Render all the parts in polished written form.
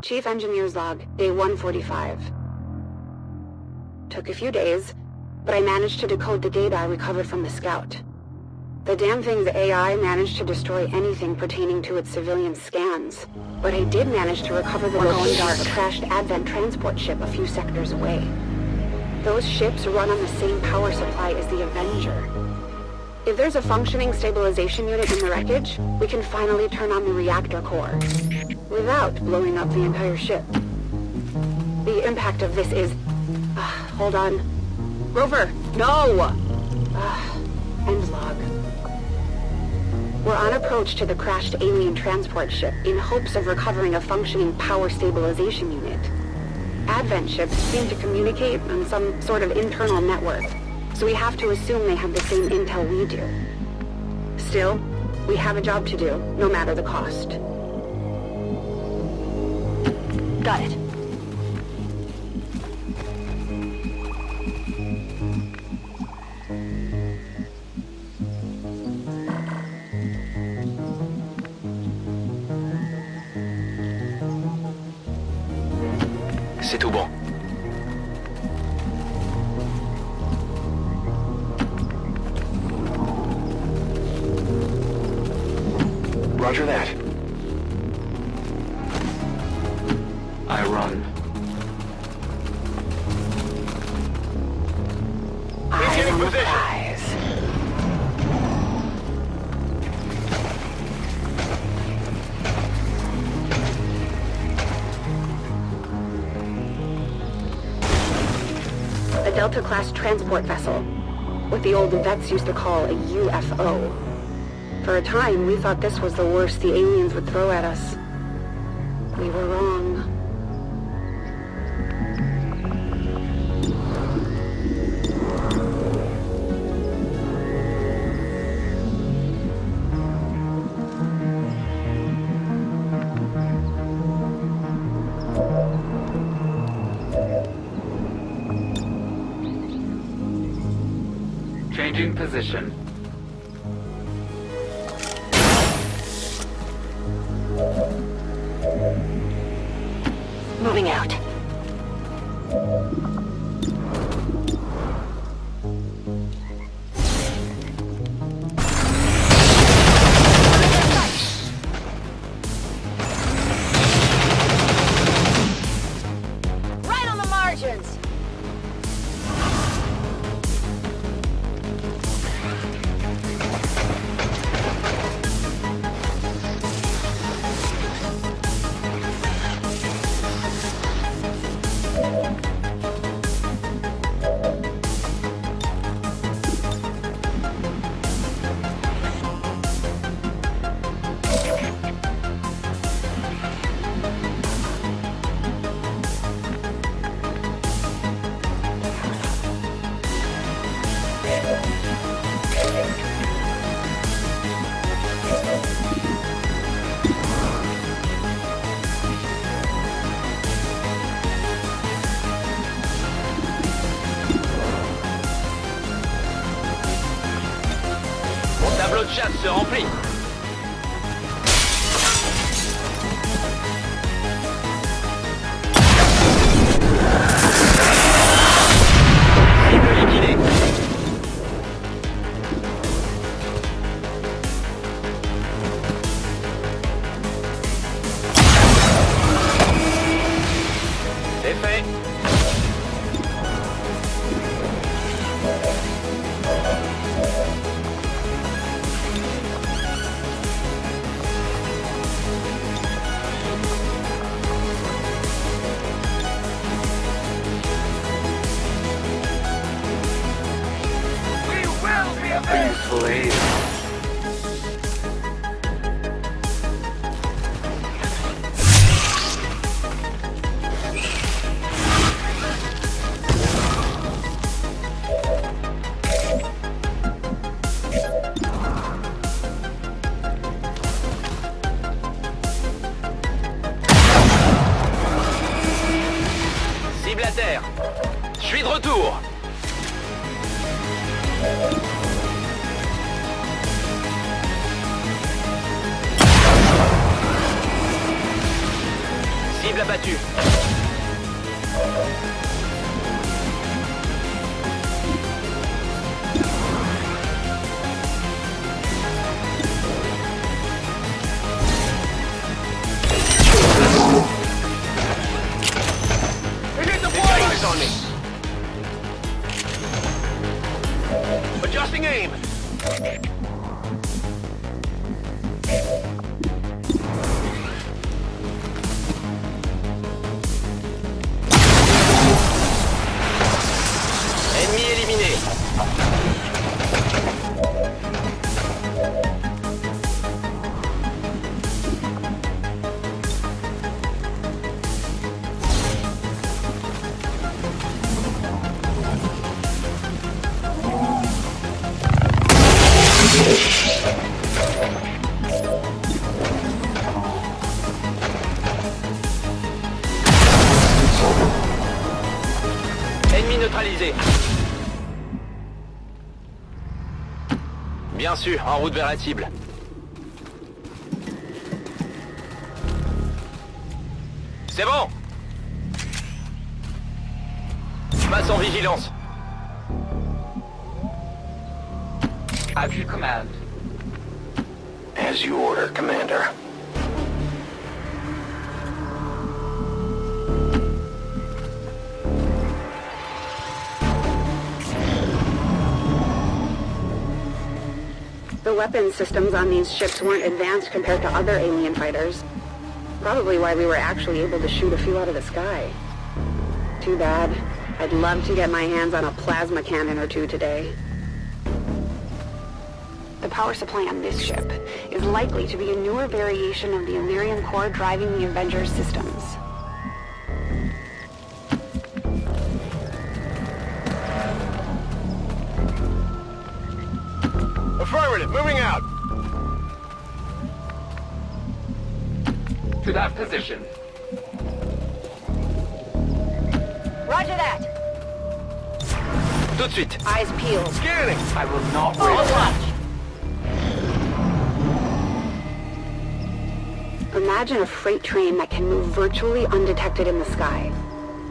Chief Engineer's Log, Day 145. Took a few days, but I managed to decode the data I recovered from the Scout. The damn thing's AI managed to destroy anything pertaining to its civilian scans, but I did manage to recover the location of a crashed Advent transport ship a few sectors away. Those ships run on the same power supply as the Avenger. If there's a functioning stabilization unit in the wreckage, we can finally turn on the reactor core, without blowing up the entire ship. The impact of this is... hold on. Rover, no! End log. We're on approach to the crashed alien transport ship in hopes of recovering a functioning power stabilization unit. Advent ships seem to communicate on some sort of internal network, so we have to assume they have the same intel we do. Still, we have a job to do, no matter the cost. Got it. C'est tout bon. Roger that. I run. Maintaining position. A Delta-class transport vessel, what the old vets used to call a UFO. For a time, we thought this was the worst the aliens would throw at us. We were wrong. Changing position. Moving out. Right on the margins. Tableau de chasse se remplit. Cible liquidée. C'est fait. Useful aid. Cible à terre. Je suis de retour. Cible abattue. Eyes on me. Adjusting aim. Ennemi éliminé. Ennemi neutralisé. Bien sûr, en route vers la cible. C'est bon. Passe en vigilance. Have your command. As you order, Commander. The weapons systems on these ships weren't advanced compared to other alien fighters. Probably why we were actually able to shoot a few out of the sky. Too bad. I'd love to get my hands on a plasma cannon or two today. The power supply on this ship is likely to be a newer variation of the Illyrian core driving the Avengers systems. Affirmative, moving out. To that position. Roger that. Tout de suite. Eyes peeled. Scanning. I will not On risk. watch. Imagine a freight train that can move virtually undetected in the sky.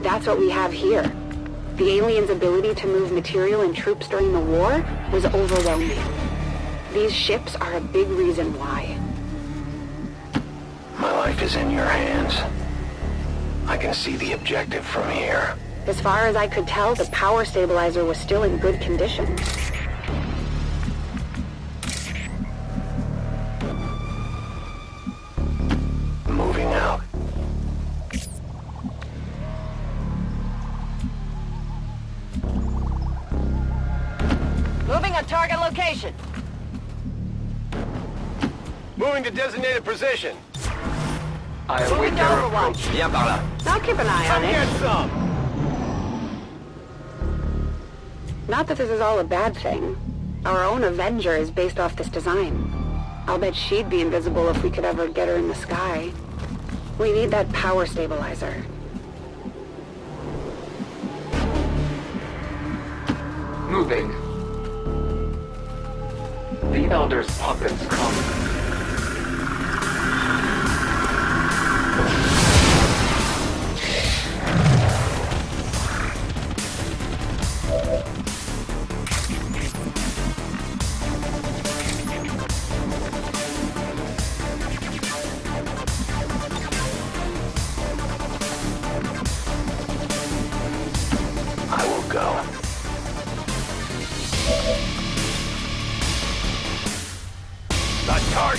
That's what we have here. The aliens' ability to move material and troops during the war was overwhelming. These ships are a big reason why. My life is in your hands. I can see the objective from here. As far as I could tell, the power stabilizer was still in good condition. Moving out. Moving on target location. Moving to designated position. I await Moving to their Overwatch. approach. Bien par là. I'll keep an eye on Come it. get some. Not that this is all a bad thing. Our own Avenger is based off this design. I'll bet she'd be invisible if we could ever get her in the sky. We need that power stabilizer. Moving. The Elder's puppets come. I will go. The target.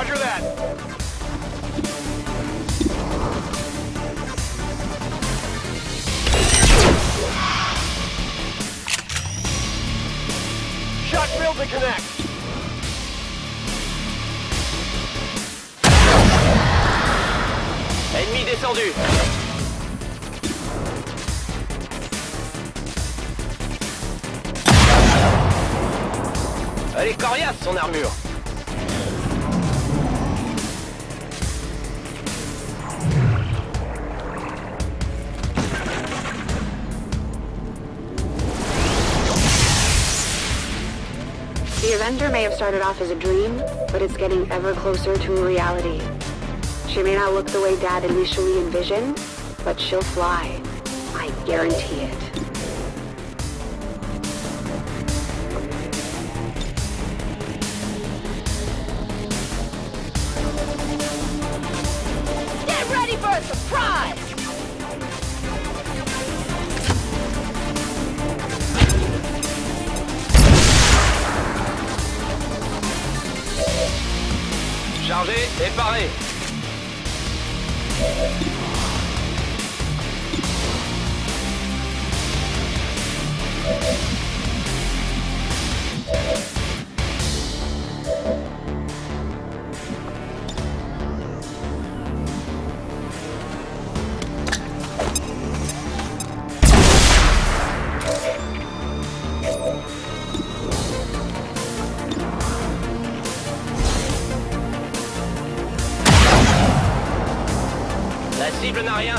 Roger that. Shot failed to connect. Ennemi descendu. Elle est coriace, son armure. The Avenger may have started off as a dream, but it's getting ever closer to a reality. She may not look the way Dad initially envisioned, but she'll fly. I guarantee it. Get ready for a surprise! Chargé et paré. La cible n'a rien.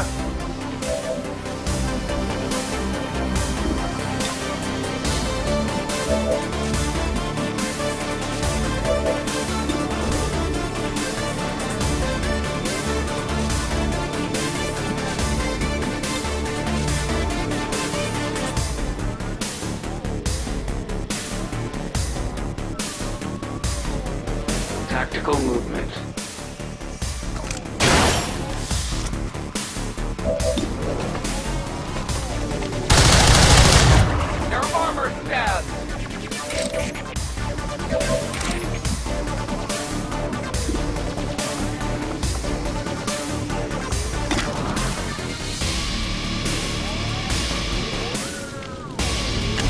Tactical movement. Their armor's down.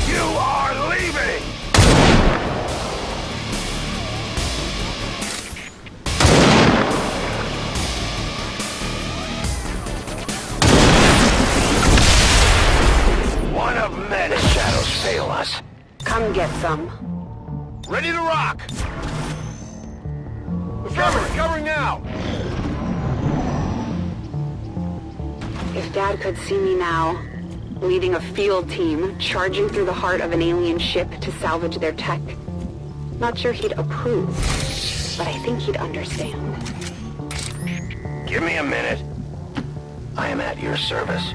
You are leaving! One of many shadows fail us. Come get some. Ready to rock! Covering now! If Dad could see me now, leading a field team, charging through the heart of an alien ship to salvage their tech, not sure he'd approve, but I think he'd understand. Give me a minute. I am at your service.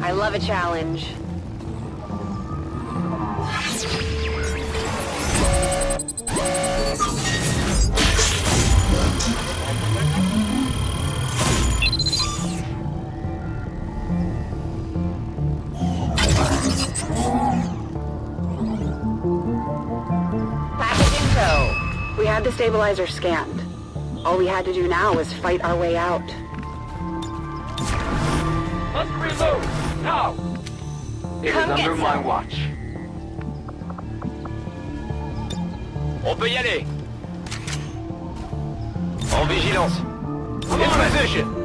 I love a challenge. Package in tow. We had the stabilizer scanned. All we had to do now was fight our way out. Let's reload! Now! It is Come get under my some. watch. On peut y aller! En vigilance! In position!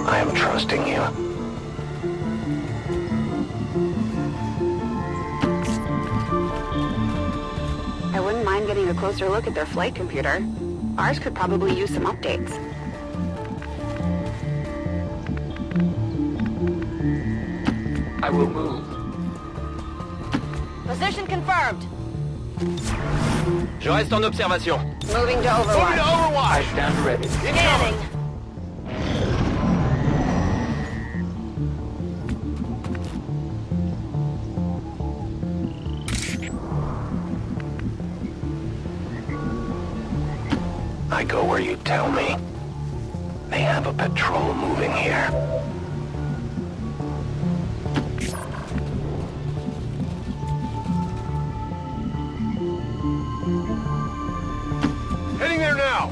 I am trusting you. I wouldn't mind getting a closer look at their flight computer. Ours could probably use some updates. I will move. Position confirmed. Je reste en observation. Moving to Moving Overwatch. to Overwatch. I stand ready. Scanning. I go where you tell me. They have a patrol moving here. Heading there now.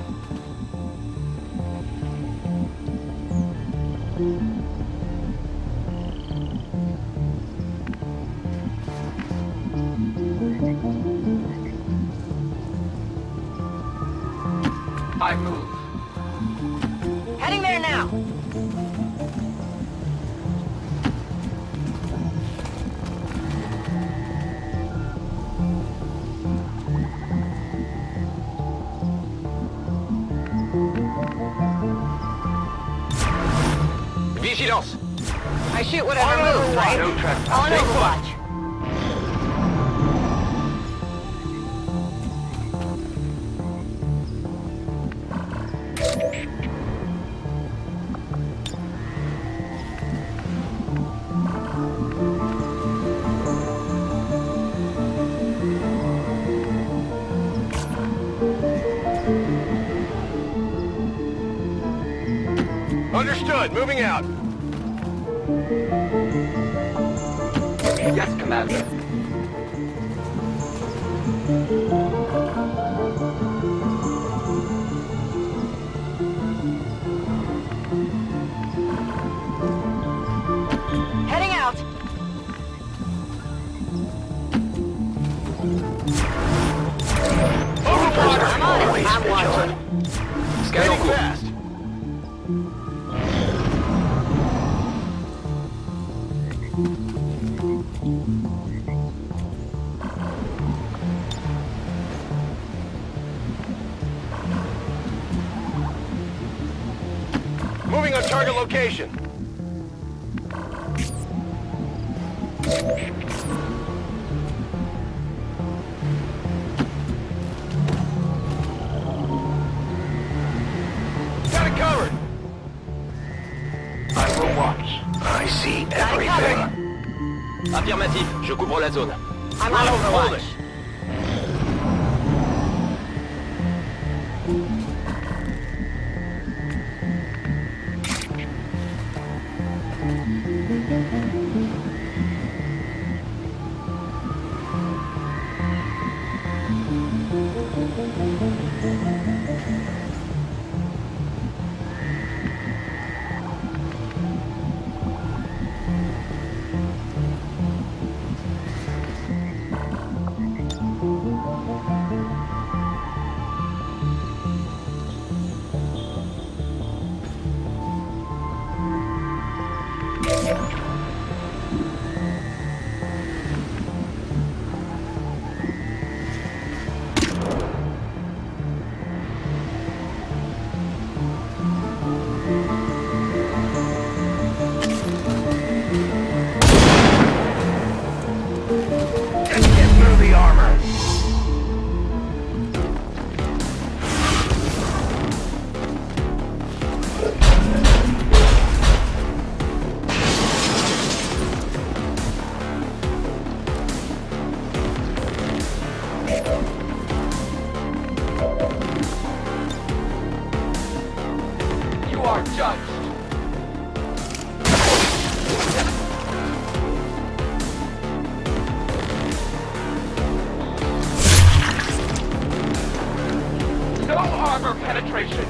I move. Heading there now. Vigilance. I shoot whatever moves, right? No trespass. On Overwatch. Understood. Moving out. Yes, Commander. Heading out. Overwatch. I'm on it. Always I'm vigilant. watching. Scanning fast. Moving on target location. Got it covered. I will watch. I see Got it everything. covered. Affirmatif. Je couvre la zone. I'm on Hold it. Overwatch. Let's get through the armor. You are judged. No armor penetration.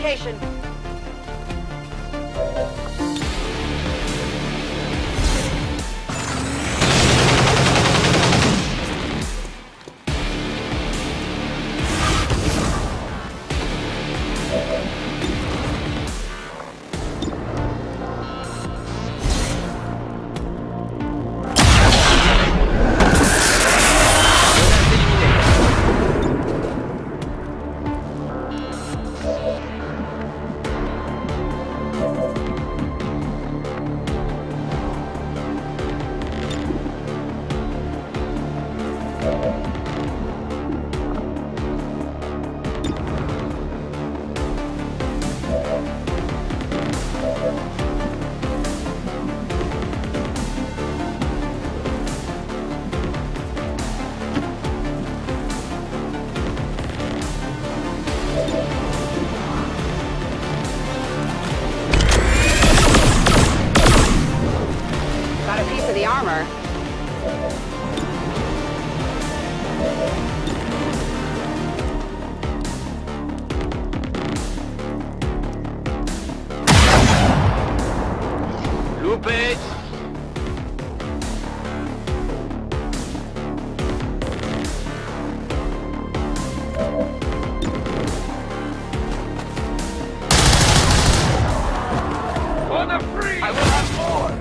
location. Got a piece of the armor. Loupé. For the free! I will have more!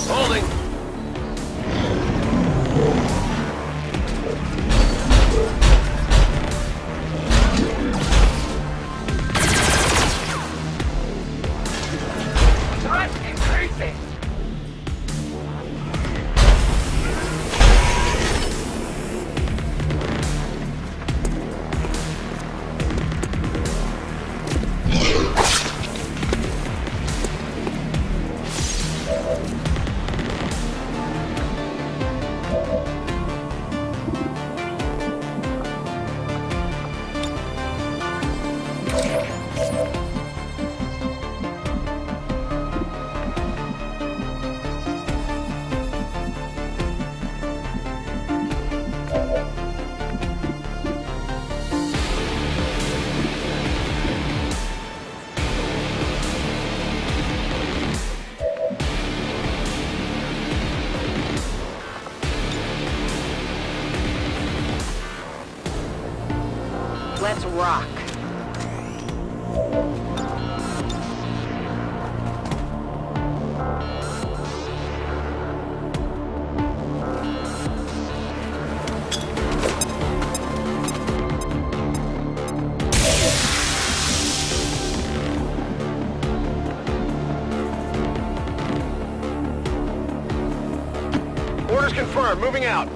Holding. Time increasing! Let's rock. Orders confirmed. Moving out.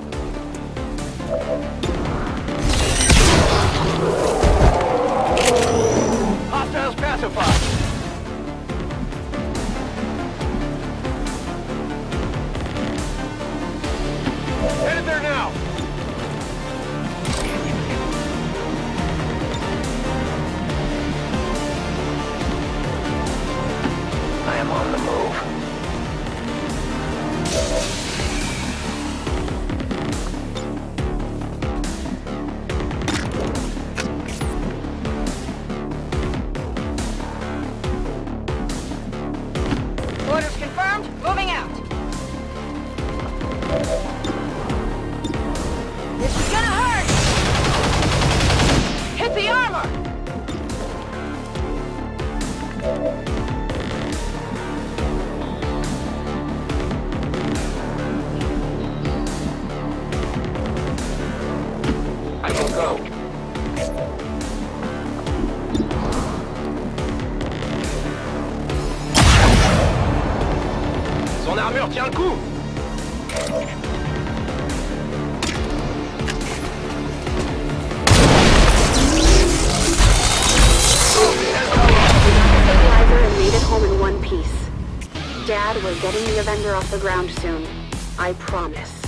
Hostiles pacified. Headed there now. I am on the move. Orders confirmed. Moving out. This is gonna hurt! Hit the armor! I will go. Son armure tient le coup. Stabilizer and made it home in one piece. Dad, we're getting the Avenger off the ground soon. I promise.